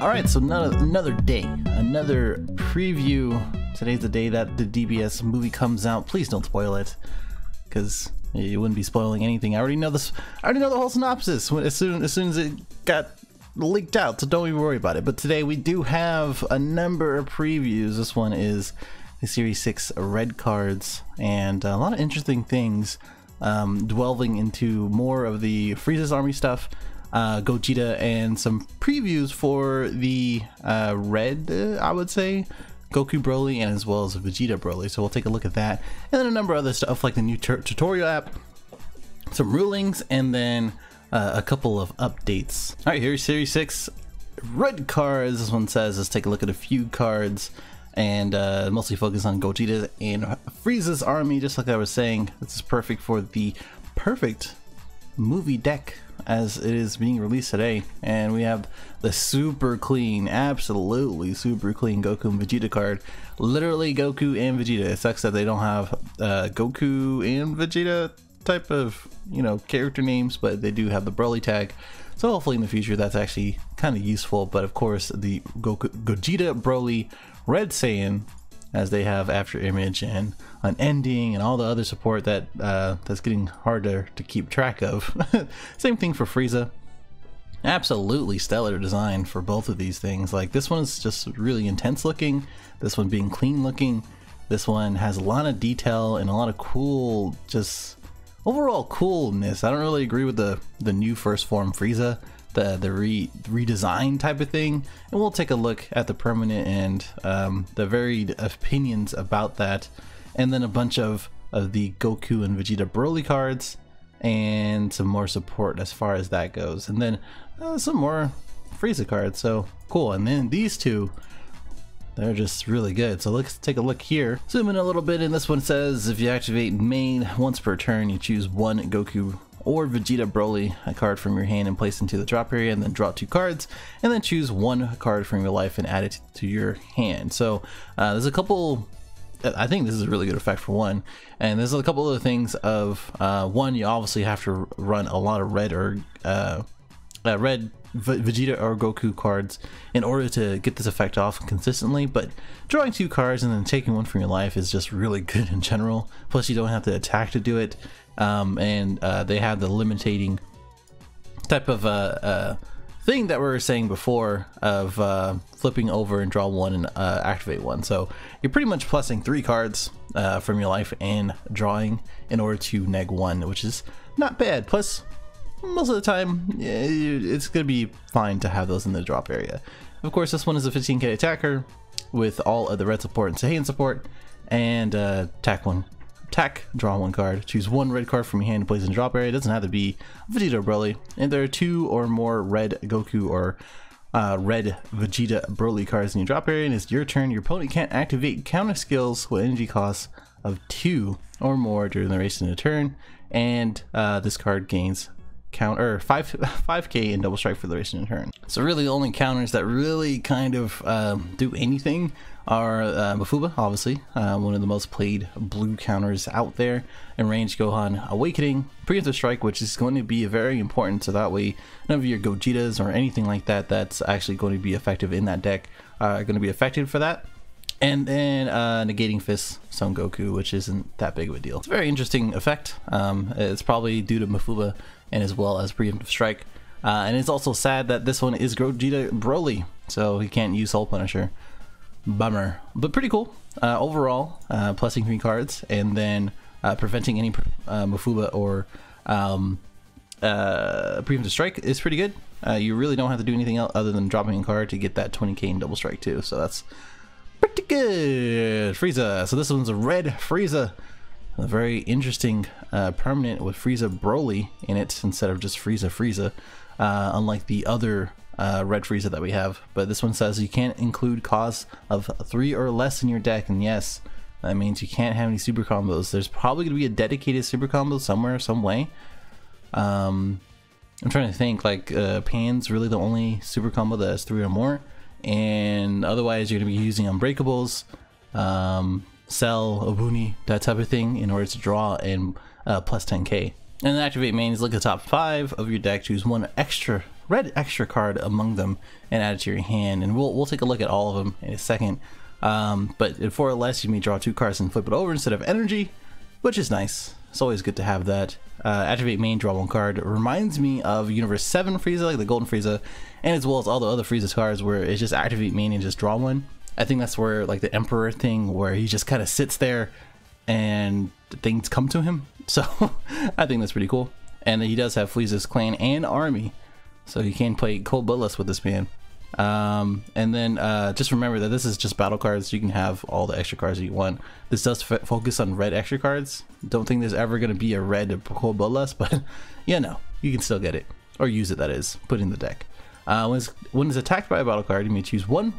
Alright, so another day, another preview. Today's the day that the DBS movie comes out. Please don't spoil it, because you wouldn't be spoiling anything. I already know this. I already know the whole synopsis as soon as it got leaked out, so don't even worry about it. But today we do have a number of previews. This one is the Series 6 red cards, and a lot of interesting things, delving into more of the Frieza's army stuff, Gogeta, and some previews for the red, I would say, Goku Broly, and as well as Vegeta Broly. So we'll take a look at that, and then a number of other stuff like the new tutorial app, some rulings, and then a couple of updates. All right, here's Series 6 red cards. This one says, let's take a look at a few cards, and mostly focus on Gogeta and Frieza's army. Just like I was saying, this is perfect for the perfect movie deck as it is being released today. And we have the super clean, absolutely super clean Goku and Vegeta card. Literally Goku and Vegeta. It sucks that they don't have Goku and Vegeta type of, you know, character names, but they do have the Broly tag. So hopefully in the future that's actually kind of useful. But of course the Gogeta Broly Red Saiyan, as they have after image and an ending and all the other support that that's getting harder to keep track of. Same thing for Frieza. Absolutely stellar design for both of these things. Like, this one is just really intense looking, this one being clean looking. This one has a lot of detail and a lot of cool, just overall coolness. I don't really agree with the new first form Frieza, the redesign type of thing, and we'll take a look at the permanent and the varied opinions about that, and then a bunch of the Goku and Vegeta Broly cards and some more support as far as that goes, and then some more Frieza cards. So cool. And then these two, they're just really good. So let's take a look here. Zoom in a little bit, and this one says, if you activate main once per turn, you choose one Goku or Vegeta Broly, a card from your hand, and place into the drop area, and then draw 2 cards, and then choose one card from your life and add it to your hand. So there's a couple, I think this is a really good effect for one, and there's a couple other things of one, you obviously have to run a lot of red or red Vegeta or Goku cards in order to get this effect off consistently, but drawing 2 cards and then taking one from your life is just really good in general. Plus you don't have to attack to do it, and they have the limiting type of thing that we were saying before of flipping over and draw 1 and activate 1. So you're pretty much plussing 3 cards from your life and drawing in order to neg 1, which is not bad. Plus, most of the time, it's going to be fine to have those in the drop area. Of course, this one is a 15k attacker with all of the red support and Saiyan support, and draw 1 card, choose 1 red card from your hand and place in the drop area. It doesn't have to be Vegeta or Broly, and there are 2 or more red Goku or red Vegeta Broly cards in your drop area, and it's your turn. Your opponent can't activate counter skills with energy costs of 2 or more during the duration of the turn, and this card gains 5k in double strike for the duration of the turn. So really the only counters that really kind of do anything are Mafuba, obviously, one of the most played blue counters out there, and Range Gohan Awakening, Preemptive Strike, which is going to be very important, so that way none of your Gogetas or anything like that that's actually going to be effective in that deck are going to be affected for that. And then Negating Fist Son Goku, which isn't that big of a deal. It's a very interesting effect. It's probably due to Mafuba and as well as Preemptive Strike. And it's also sad that this one is Gogeta Broly, so he can't use Soul Punisher. Bummer, but pretty cool overall. Plussing 3 cards and then preventing any Mafuba or Preemptive Strike is pretty good. You really don't have to do anything else other than dropping a card to get that 20k in double strike too, so that's pretty good. Frieza, so this one's a red Frieza, a very interesting permanent with Frieza Broly in it instead of just Frieza, unlike the other red Frieza that we have. But this one says you can't include costs of 3 or less in your deck, and yes, that means you can't have any super combos. There's probably going to be a dedicated super combo somewhere, some way. I'm trying to think, like Pan's really the only super combo that has 3 or more, and otherwise you're going to be using Unbreakables, Cell, Obuni, that type of thing in order to draw and plus 10k. And then activate main is look at the top 5 of your deck, choose 1 extra red extra card among them and add it to your hand. And we'll take a look at all of them in a second. But in 4 or less, you may draw 2 cards and flip it over instead of energy, which is nice. It's always good to have that. Activate main, draw 1 card. It reminds me of Universe 7 Frieza, like the Golden Frieza, and as well as all the other Frieza cards where it's just activate main and just draw 1. I think that's where like the Emperor thing, where he just kind of sits there and things come to him. So I think that's pretty cool. And he does have Frieza's clan and army, so you can play cold bloodlust with this man. And then just remember that this is just battle cards. You can have all the extra cards that you want. This does focus on red extra cards. Don't think there's ever going to be a red cold bloodlust, but yeah, no, you can still get it or use it. That is, put in the deck. When it's attacked by a battle card, you may choose 1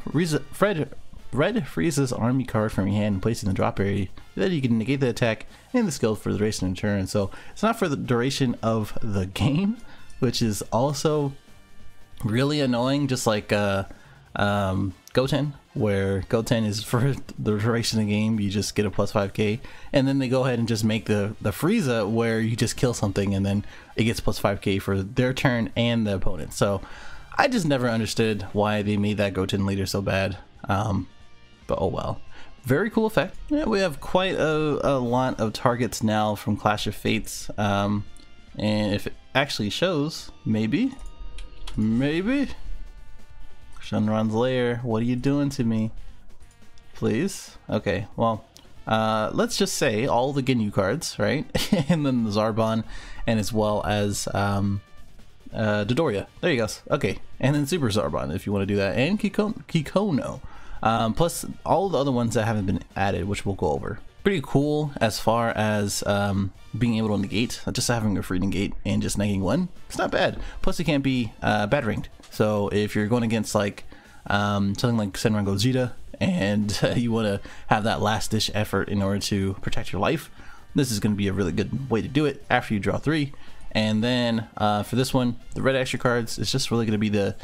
red Frieza's army card from your hand and place it in the drop area. Then you can negate the attack and the skill for the duration of the turn. So it's not for the duration of the game, which is also really annoying, just like Goten, where Goten is for the duration of the game. You just get a plus 5k, and then they go ahead and just make the Frieza where you just kill something and then it gets plus 5k for their turn and the opponent. So I just never understood why they made that Goten leader so bad, but oh well. Very cool effect. Yeah, we have quite a lot of targets now from Clash of Fates, and if it actually shows, maybe Shenron's lair, what are you doing to me? Please? Okay, well, let's just say all the Ginyu cards, right? And then the Zarbon, and as well as Dodoria. There you go. Okay, and then Super Zarbon if you want to do that, and Kikono. Plus all the other ones that haven't been added, which we'll go over. Pretty cool as far as being able to negate, just having a free negate and just negating 1. It's not bad. Plus it can't be bad ranked. So if you're going against like something like Senran Gogeta and you want to have that last ditch effort in order to protect your life, this is going to be a really good way to do it after you draw 3. And then for this one, the red extra cards, it's just really going to be the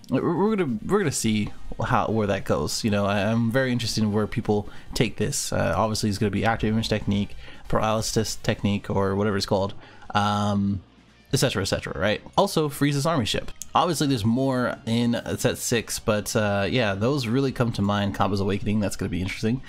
we're gonna see where that goes. You know, I'm very interested in where people take this. Obviously, it's gonna be active image technique, paralysis technique, or whatever it's called, etc., etc. Right? Also, Frieza's army ship. Obviously, there's more in set 6, but yeah, those really come to mind. Kabba's Awakening, that's gonna be interesting.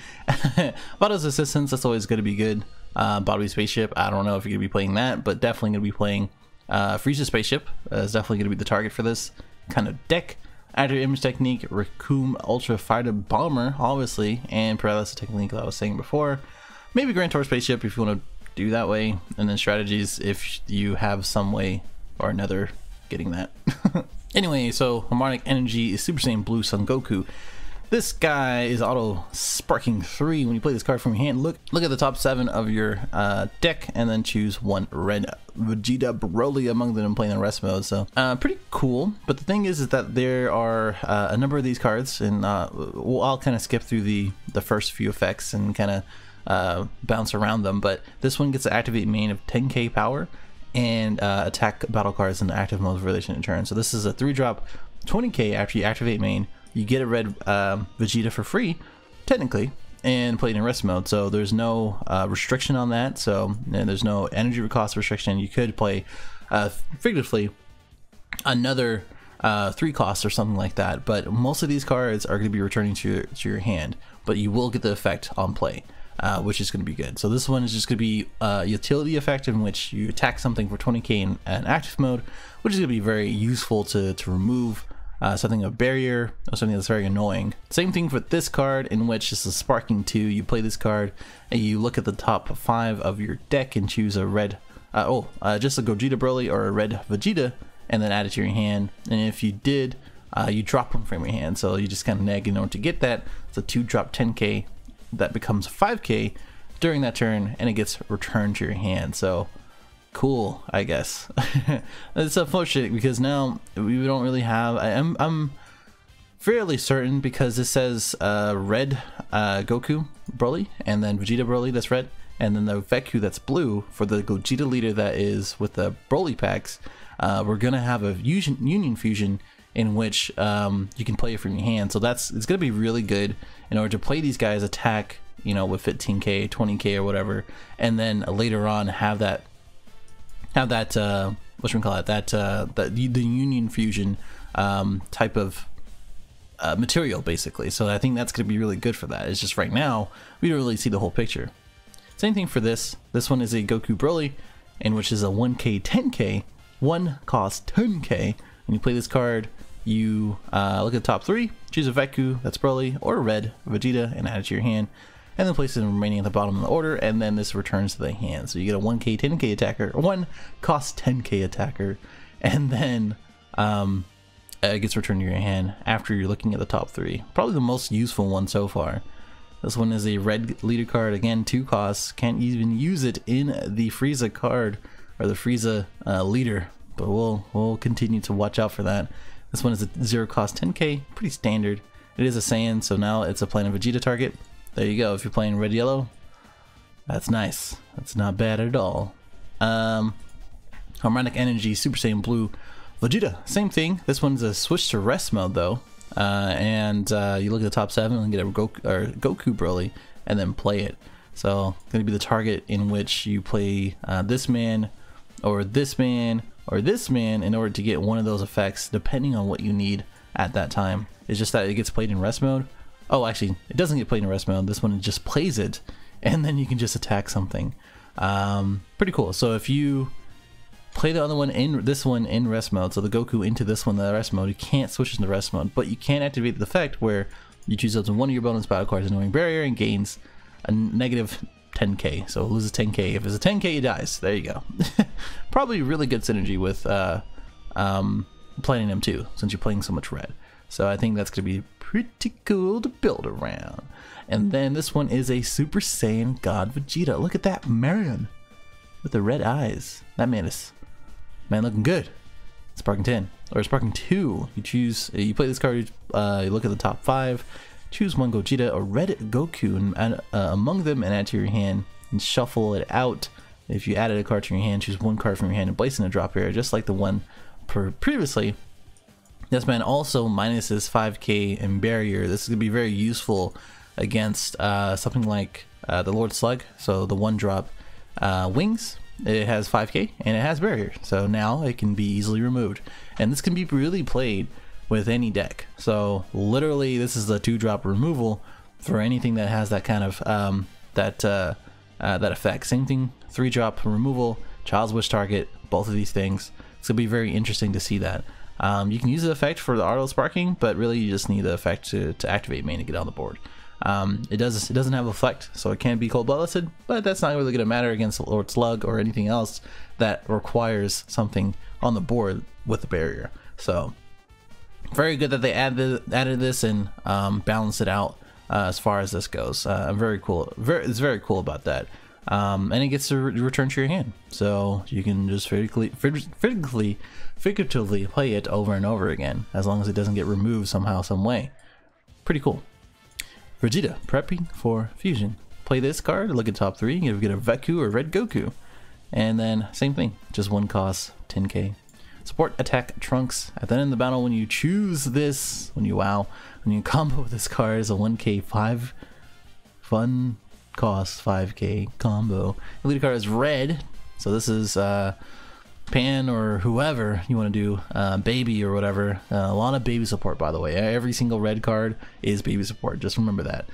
Bado's Assistance, that's always gonna be good. Bobby's Spaceship, I don't know if you're gonna be playing that, but definitely gonna be playing Frieza's Spaceship. Is definitely gonna be the target for this kind of deck. Active image technique, Raccoon Ultra Fighter Bomber, obviously, and paralysis technique that I was saying before. Maybe Grand Tour Spaceship if you want to do that way, and then strategies if you have some way or another getting that. Anyway, so Harmonic Energy is Super Saiyan Blue Son Goku. This guy is auto sparking 3 when you play this card from your hand. Look at the top 7 of your deck, and then choose 1 red Vegeta Broly among them and play in rest mode. So pretty cool. But the thing is that there are a number of these cards, and I'll kind of skip through the first few effects and kind of bounce around them. But this one gets to activate main of 10k power and attack battle cards in the active mode for relation to turn. So this is a 3-drop 20k after you activate main. You get a red Vegeta for free, technically, and play it in rest mode. So there's no restriction on that. So there's no energy cost restriction. You could play, figuratively, another 3 costs or something like that. But most of these cards are going to be returning to your hand. But you will get the effect on play, which is going to be good. So this one is just going to be a utility effect in which you attack something for 20k in active mode, which is going to be very useful to remove something a barrier or something that's very annoying. Same thing for this card, in which this is Sparking 2. You play this card and you look at the top 5 of your deck and choose a red just a Gogeta Broly or a red Vegeta, and then add it to your hand. And if you did, you drop them from your hand, so you just kind of neg in order to get that. It's a 2-drop 10k that becomes 5k during that turn, and it gets returned to your hand. So cool, I guess. It's unfortunate because now we don't really have. I'm fairly certain, because it says red Goku Broly and then Vegeta Broly that's red, and then the Veku that's blue for the Gogeta leader that is with the Broly packs. We're gonna have a Union Fusion in which you can play it from your hand. So it's gonna be really good in order to play these guys, attack, you know, with 15k, 20k or whatever, and then later on have that have that what should we call it, that the Union Fusion type of material basically. So I think that's going to be really good for that. It's just right now we don't really see the whole picture. Same thing for this. This one is a Goku Broly, and which is a 1k 10k. One costs 10k. When you play this card, you look at the top 3, choose a Veku, that's Broly, or a red Vegeta, and add it to your hand, and then place it in remaining at the bottom of the order, and then this returns to the hand. So you get a 1k 10k attacker, or one cost 10k attacker, and then it gets returned to your hand after you're looking at the top 3. Probably the most useful one so far. This one is a red leader card, again 2 costs, can't even use it in the Frieza card, or the Frieza leader, but we'll continue to watch out for that. This one is a 0 cost 10k, pretty standard. It is a Saiyan, so now it's a Planet Vegeta target. There you go. If you're playing red yellow, that's nice. That's not bad at all. Harmonic Energy Super Saiyan Blue Vegeta, same thing. This one's a switch to rest mode though, and you look at the top 7 and get a Goku Broly, and then play it. So going to be the target in which you play this man, or this man, or this man in order to get one of those effects, depending on what you need at that time. It's just that it gets played in rest mode. Oh, actually, it doesn't get played in rest mode. This one just plays it, and then you can just attack something. Pretty cool. So if you play the other one in this one in rest mode, so the Goku into this one the rest mode, you can't switch into rest mode, but you can activate the effect where you choose up to one of your bonus battle cards, annoying barrier, and gains a negative 10k. So it loses 10k. If it's a 10k, it dies. There you go. Probably really good synergy with Platinum too, since you're playing so much red. So I think that's gonna be pretty cool to build around. And then this one is a Super Saiyan God Vegeta. Look at that man with the red eyes. That man looking good. Sparking 10 or Sparking 2. You choose. You play this card. You look at the top 5. Choose one Gogeta or red Goku and among them, and add to your hand and shuffle it out. If you added a card to your hand, choose one card from your hand and place it in a drop area, just like the one previously. This man also minuses 5k in barrier. This is going to be very useful against something like the Lord Slug. So the 1-drop wings, it has 5k and it has barrier. So now it can be easily removed. And this can be really played with any deck. So literally this is the 2-drop removal for anything that has that kind of that effect. Same thing, 3-drop removal, Child's Wish target, both of these things. It's going to be very interesting to see that. You can use the effect for the auto sparking, but really you just need the effect to activate main to get on the board. It doesn't have effect, so it can't be cold bloodlusted, but that's not really going to matter against Lord Slug or anything else that requires something on the board with the barrier. So very good that they added this and balanced it out as far as this goes. Very cool. It's very cool about that. And it gets to return to your hand, so you can just figuratively play it over and over again, as long as it doesn't get removed somehow, some way. Pretty cool. Vegeta, prepping for fusion. Play this card, look at top 3, you get a Veku or red Goku, and then same thing, just 1 cost, 10k. Support attack Trunks. At the end of the battle, when you choose this, when you combo with this card, is a 1k 5 fun cost 5k combo. The leader card is red, so this is Pan or whoever you want to do, baby or whatever. A lot of baby support, by the way. Every single red card is baby support, just remember that.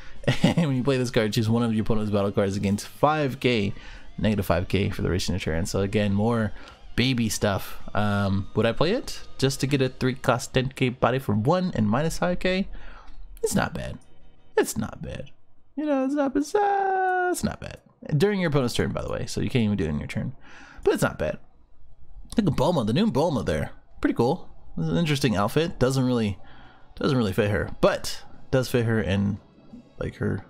And when you play this card, choose one of your opponent's battle cards against 5k, negative 5k for the duration of turn. So again, more baby stuff. Would I play it just to get a 3 cost 10k body for 1 and minus 5k? It's not bad. It's not bad. You know, it's not bad. During your opponent's turn, by the way, so you can't even do it in your turn. But it's not bad. Look at Bulma, the new Bulma there. Pretty cool. It's an interesting outfit. Doesn't really fit her, but does fit her in like her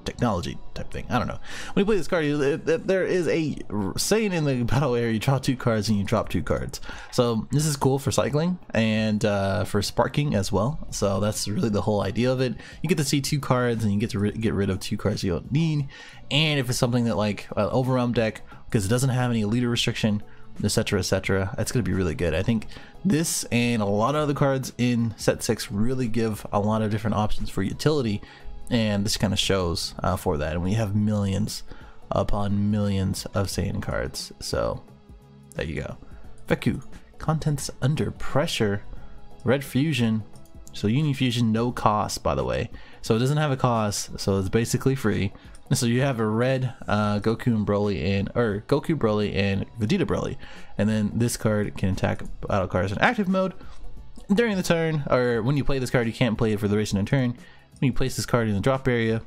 technology type thing. I don't know. When you play this card, there is a saying in the battle area: you draw 2 cards and you drop 2 cards. So this is cool for cycling and for sparking as well. So that's really the whole idea of it. You get to see 2 cards and you get to get rid of 2 cards you don't need. And if it's something that like overwhelm deck, because it doesn't have any leader restriction, etc, etc, it's going to be really good. I think this and a lot of other cards in set 6 really give a lot of different options for utility, and this kind of shows for that. And we have millions upon millions of Saiyan cards. So there you go. Veku, contents under pressure, red fusion. So Uni Fusion, no cost, by the way. So it doesn't have a cost, so it's basically free. So you have a red Goku and Broly Goku, Broly, and Vegeta Broly, and then this card can attack battle cards in active mode during the turn, or when you play this card. You can't play it for the duration of the turn. When you place this card in the drop area,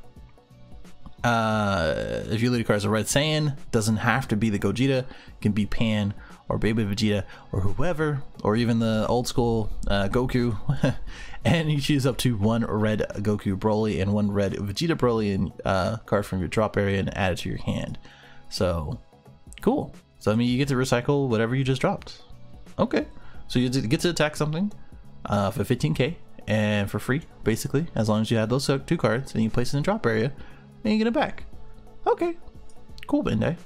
if your leader card is a red Saiyan, doesn't have to be the Gogeta, it can be Pan or Baby Vegeta or whoever, or even the old school Goku. And you choose up to one red Goku Broly and one red Vegeta Broly and card from your drop area and add it to your hand. So cool. So I mean, you get to recycle whatever you just dropped. Okay, so you get to attack something for 15k and for free, basically, as long as you have those two cards and you place it in the drop area and you get it back. Okay, cool, Bandai.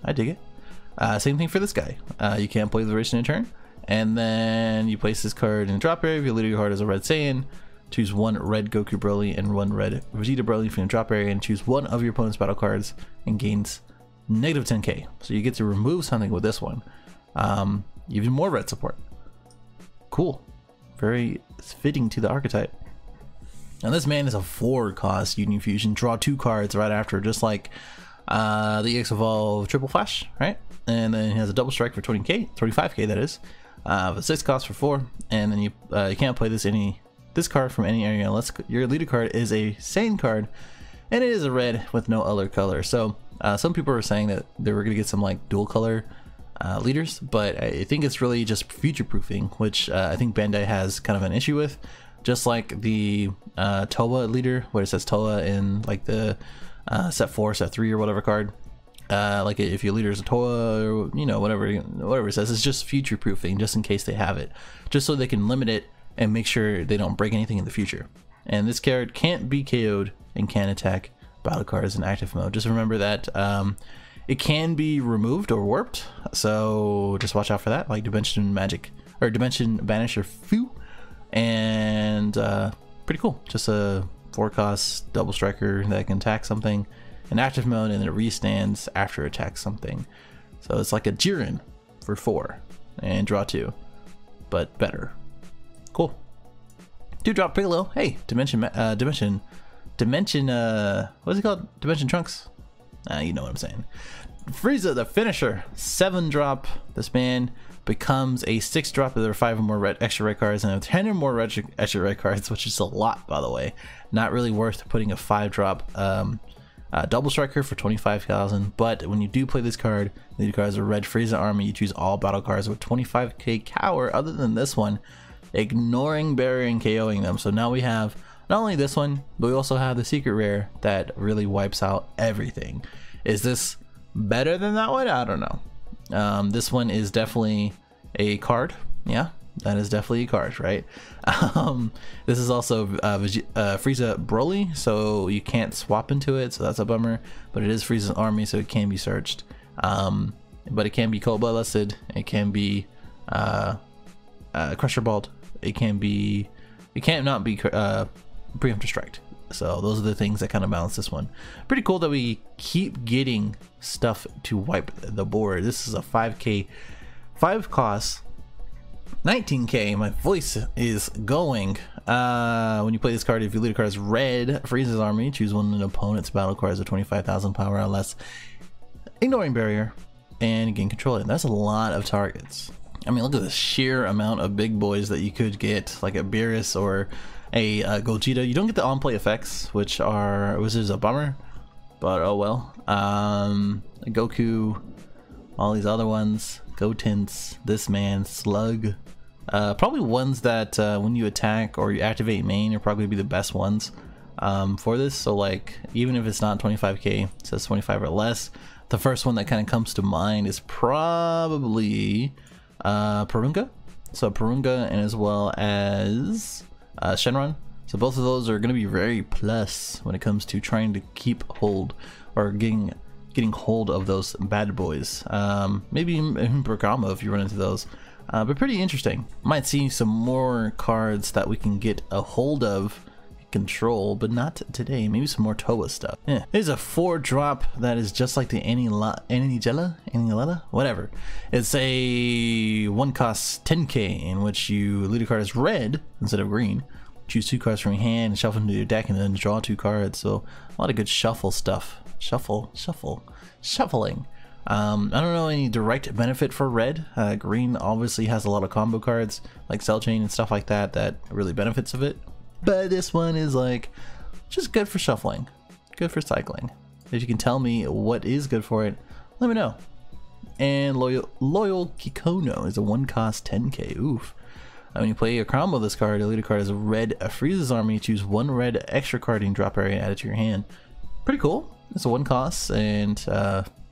I dig it. Same thing for this guy. You can't play the duration of turn, and then you place this card in the drop area. If your leader card is a red Saiyan, choose one red Goku Broly and one red Vegeta Broly from the drop area, and choose one of your opponent's battle cards and gains negative 10k. So you get to remove something with this one. Even more red support. Cool. Very fitting to the archetype. Now this man is a 4-cost Uni Fusion. Draw 2 cards right after, just like the EX Evolve Triple Flash, right? And then he has a double strike for 20k, 25k that is. 6 costs for 4, and then you can't play this card from any area unless your leader card is a Saiyan card, and it is a red with no other color. So some people are saying that they were gonna get some like dual color leaders, but I think it's really just future proofing, which I think Bandai has kind of an issue with. Just like the Toa leader, where it says Toa in like the set 4, set 3 or whatever card. Like if your leader is a Toa, or you know, whatever it says, it's just future proofing, just in case they have it, just so they can limit it and make sure they don't break anything in the future. And this card can't be KO'd and can attack battle cards in active mode. Just remember that it can be removed or warped, so just watch out for that, like Dimension Magic or Dimension Banisher Fu. And pretty cool. Just a 4-cost double striker that can attack something in active mode, and then it restands after it attacks something. So it's like a Jiren for 4 and draw 2, but better. Cool. 2-drop Piccolo. Hey, Dimension, what is it called? Dimension Trunks? You know what I'm saying. Frieza, the finisher. 7-drop. This man becomes a 6-drop. There are 5 or more extra red cards and 10 or more extra red cards, which is a lot, by the way. Not really worth putting a 5-drop double striker for 25,000. But when you do play this card, the card is a red Frieza army. You choose all battle cards with 25k cower, other than this one, ignoring, burying, KOing them. So now we have not only this one, but we also have the secret rare that really wipes out everything. Is this better than that one? I don't know. This one is definitely a card. Yeah, that is definitely a card, right? This is also Frieza Broly, so you can't swap into it, so that's a bummer. But it is Frieza's army, so it can be searched. But it can be Cold Bloodlusted. It can be Crusher Balled. It can't not be Preemptor Strike. So those are the things that kind of balance this one. Pretty cool that we keep getting stuff to wipe the board. This is a 5k, 5 costs, 19k. My voice is going. When you play this card, if your leader card is red, Frieza's army, choose one of an opponent's battle cards with 25,000 power or less, ignoring barrier, and gain control. And that's a lot of targets. I mean, look at the sheer amount of big boys that you could get, like a Beerus or a Gogeta. You don't get the on-play effects, which is a bummer, but oh well. Goku, all these other ones, Gotenks, this man, Slug, probably ones that when you attack or you activate main are probably be the best ones for this. So like, even if it's not 25k, it says 25 or less, the first one that kind of comes to mind is probably Purunga. So Purunga, and as well as Shenron. So both of those are going to be very plus when it comes to trying to keep hold or getting hold of those bad boys. Maybe even Bergamo if you run into those. But pretty interesting. Might see some more cards that we can get a hold of control, but not today. Maybe some more Toa stuff. Yeah, here's a 4-drop that is just like the Anilella, whatever. It's a 1 cost 10k in which you lead a card as red instead of green. Choose 2 cards from your hand and shuffle into your deck and then draw 2 cards. So a lot of good shuffle stuff. Shuffling. I don't know any direct benefit for red. Green obviously has a lot of combo cards like Cell Chain and stuff like that that really benefits of it. But this one is like just good for shuffling, good for cycling. If you can tell me what is good for it, let me know. And Loyal Kikono is a 1 cost 10k. Oof. When you play a combo of this card, you lead a card as a red freezes army. Choose 1 red extra card in drop area and add it to your hand. Pretty cool. It's a 1 cost and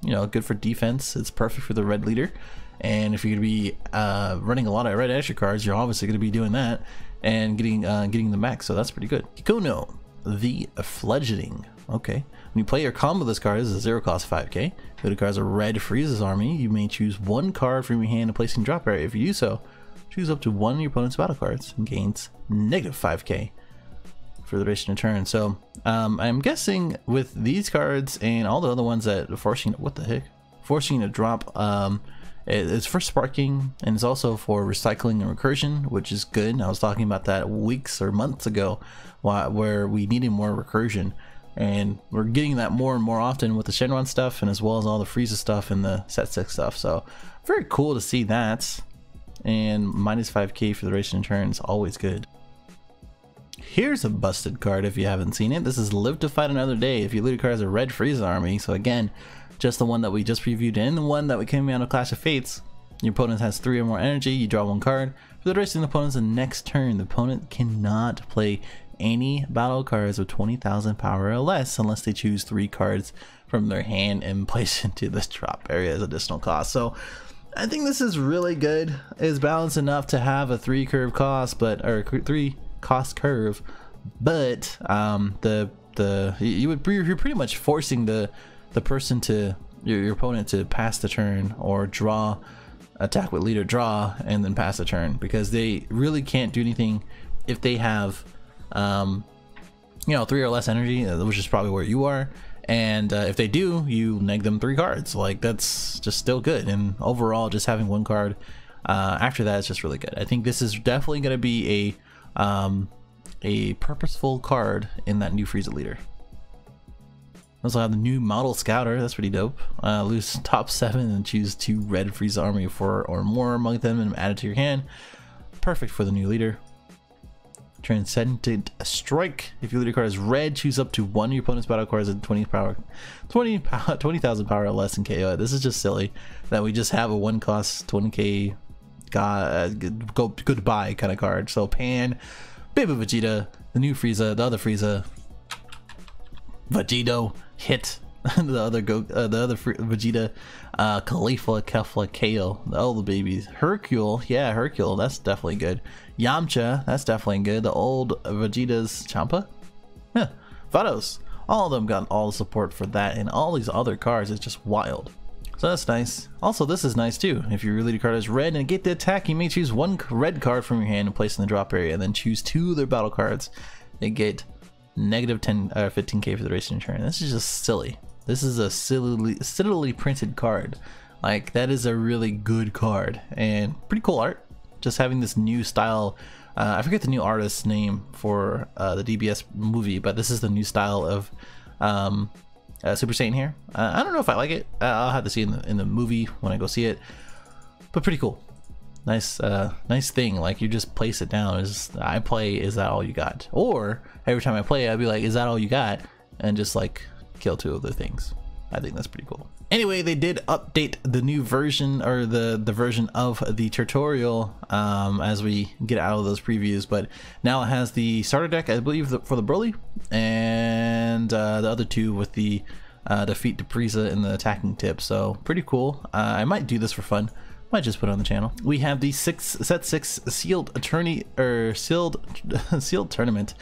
you know, good for defense. It's perfect for the red leader. And if you're gonna be running a lot of red extra cards, you're obviously gonna be doing that and getting them back. So that's pretty good. Kikono, the Fledgling. Okay. When you play your combo, this card is a 0 cost 5k. Lead a card as a red freezes army. You may choose 1 card from your hand and place in drop area. If you do so, choose up to 1 of your opponent's battle cards and gains -5k for the duration of turn. So I'm guessing with these cards and all the other ones that are forcing you to drop, it's for sparking and it's also for recycling and recursion, which is good. I was talking about that weeks or months ago where we needed more recursion, and we're getting that more and more often with the Shenron stuff and as well as all the Frieza stuff and the set 6 stuff. So very cool to see that. And -5k for the duration of turn is always good. Here's a busted card if you haven't seen it. This is Live to Fight Another Day. If you lead a card as a red Frieza army, so again, just the one that we just previewed and the one that we came out of Clash of Fates. Your opponent has 3 or more energy, you draw 1 card. For the duration of the opponent's next turn, the opponent cannot play any battle cards with 20,000 power or less unless they choose 3 cards from their hand and place into this drop area as additional cost. So I think this is really good. It's balanced enough to have a 3 curve cost, or 3 cost curve, but you're pretty much forcing the person to your opponent to pass the turn or draw, attack with leader, draw, and then pass the turn, because they really can't do anything if they have you know, 3 or less energy, which is probably where you are. And if they do, you neg them 3 cards. Like, that's just still good. And overall, just having 1 card after that is just really good. I think this is definitely going to be a purposeful card in that new Frieza leader. Also have the new model scouter. That's pretty dope. Lose top 7 and choose 2 red Frieza army 4 or more among them and add it to your hand. Perfect for the new leader. Transcendent Strike. If you lead a card as red, choose up to 1 of your opponent's battle cards at 20,000 power or less and KO it. This is just silly that we just have a 1 cost 20k goodbye kind of card. So Pan, Baby Vegeta, the new Frieza, the other Frieza, Vegito, hit the other Vegeta, Khalifa, Kefla, Kale, all the babies. Hercule, yeah, Hercule, that's definitely good. Yamcha, that's definitely good. The old Vegeta's Champa, yeah, Vados, all of them got all the support for that, and all these other cards is just wild. So that's nice. Also, this is nice too. If you lead a card as red and get the attack, you may choose 1 red card from your hand and place in the drop area, and then choose 2 of their battle cards and get -15k for the duration of turn. This is just silly. This is a sillily printed card. Like, that is a really good card and pretty cool art. Just having this new style. I forget the new artist's name for the DBS movie, but this is the new style of Super Saiyan here. I don't know if I like it. I'll have to see it in the movie when I go see it. But pretty cool. Nice, nice thing. Like, you just place it down. It's just, I play, is that all you got? Or every time I play, I'd be like, is that all you got? And just like kill 2 other things. I think that's pretty cool. Anyway, they did update the new version, or the version of the tutorial as we get out of those previews, but now it has the starter deck, I believe, for the Broly, and the other 2 with the defeat to Frieza and the attacking tip. So pretty cool. I might do this for fun. Might just put it on the channel. We have the set 6 sealed attorney, or sealed tournament,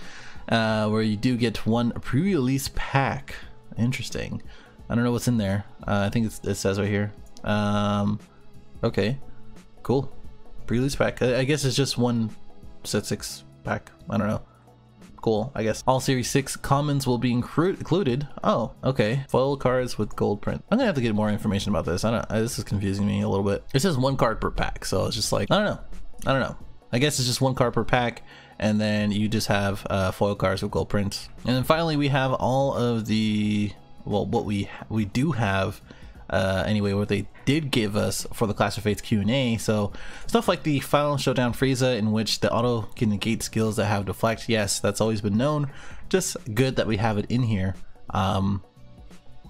where you do get 1 pre-release pack. Interesting. I don't know what's in there. I think it says right here. Okay, cool. Pre-release pack. I guess it's just 1 set 6 pack. I don't know. cool. I guess all Series 6 commons will be included. Oh, okay. Foil cards with gold print. I'm gonna have to get more information about this. This is confusing me a little bit. It says 1 card per pack, so it's just like, I don't know. I guess it's just 1 card per pack, and then you just have foil cards with gold prints. And then finally we have all of the, well, what we do have anyway, what they did give us for the Clash of Fates Q&A. So stuff like the Final Showdown Frieza, in which the auto can negate skills that have deflect. Yes, that's always been known. Just good that we have it in here.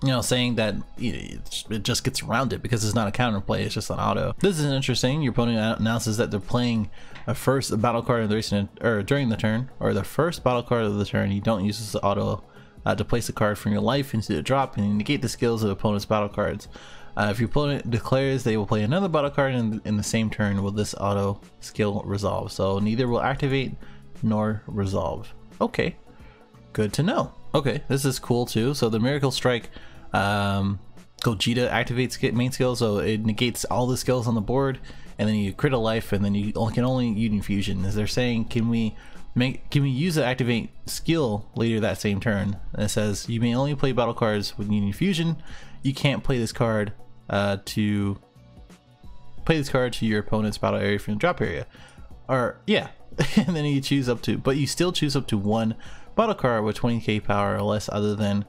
You know, saying that it just gets around it because it's not a counterplay, it's just an auto. This is interesting. Your opponent announces that they're playing a first battle card in the recent, or during the turn, or the first battle card of the turn. You don't use this auto to place a card from your life into the drop and negate the skills of the opponent's battle cards. If your opponent declares they will play another battle card in the same turn, will this auto skill resolve? So neither will activate nor resolve. Okay, good to know. Okay, this is cool too. So the Miracle Strike Gogeta activates main skill, so it negates all the skills on the board, and then you crit a life, and then you can only use fusion. As they're saying, can we use the activate skill later that same turn? And it says you may only play battle cards with Union Fusion. You can't play this card to your opponent's battle area from the drop area. Or yeah, and then you choose up to, but you still choose up to 1 battle card with 20k power or less, other than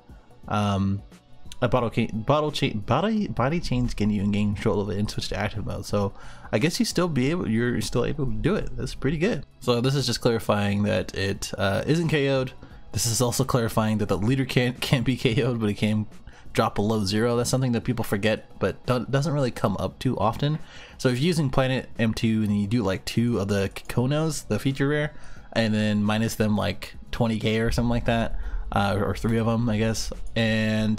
a body change can you gain control of it and switch to active mode. So I guess you're still able to do it. That's pretty good. So this is just clarifying that it isn't KO'd. This is also clarifying that the leader can't be KO'd, but it can drop below 0. That's something that people forget, but doesn't really come up too often. So if you're using Planet M2 and you do like 2 of the Konos, the feature rare, and then minus them like 20k or something like that, or 3 of them, I guess, and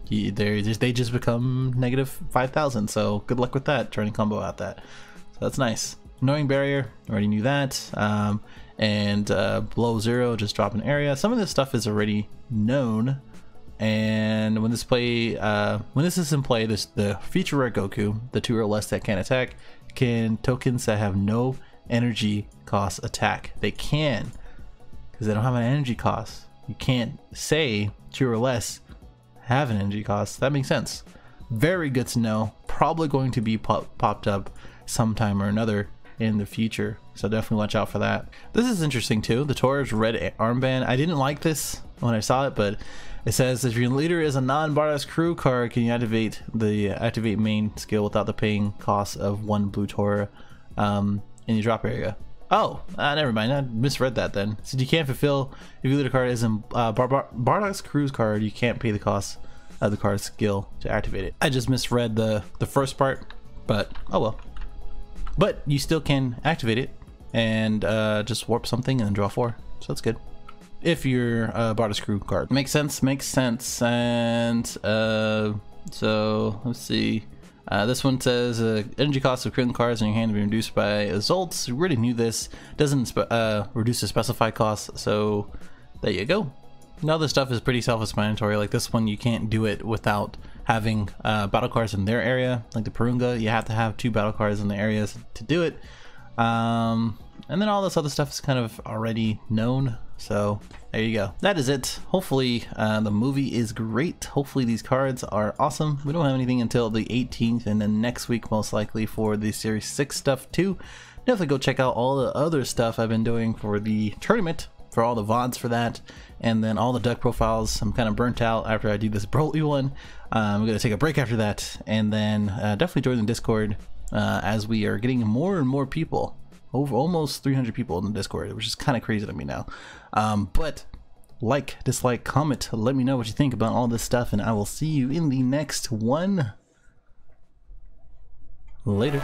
they just become negative 5,000. So good luck with that, trying to combo out that. So that's nice. Annoying Barrier, already knew that. And below 0, just drop an area. Some of this stuff is already known. And when this is in play, the feature rare Goku, the 2 or less that can attack, can tokens that have no energy cost attack. They can, because they don't have an energy cost. You can't say 2 or less have an energy cost. That makes sense. Very good to know. Probably going to be popped up sometime or another in the future, so definitely watch out for that. This is interesting too. The Taurus red armband. I didn't like this when I saw it, but it says if your leader is a non-Bardock's crew card, can you activate main skill without the paying cost of 1 blue Tora in your drop area. Oh, never mind. I misread that then. So you can't fulfill if your leader card is in Bardock's crew's card, you can't pay the cost of the card's skill to activate it. I just misread the first part, but oh well. But you still can activate it and just warp something and then draw 4. So that's good. If you're Bardock's crew card. Makes sense, makes sense. And so let's see. This one says energy cost of critical cards in your hand to be reduced by results. We already knew this. Doesn't reduce the specified cost, so there you go. Now this stuff is pretty self-explanatory. Like this one, you can't do it without having battle cards in their area. Like the Purunga, you have to have 2 battle cards in the areas to do it. And then all this other stuff is kind of already known. So there you go. That is it. Hopefully the movie is great. Hopefully these cards are awesome. We don't have anything until the 18th, and then next week most likely for the Series 6 stuff too. Definitely go check out all the other stuff I've been doing for the tournament, for all the VODs for that, and then all the deck profiles. I'm kind of burnt out after I do this Broly one. I'm going to take a break after that, and then definitely join the Discord as we are getting more and more people. Over almost 300 people in the Discord, which is kind of crazy to me now. But like, dislike, comment, let me know what you think about all this stuff, and I will see you in the next one. Later.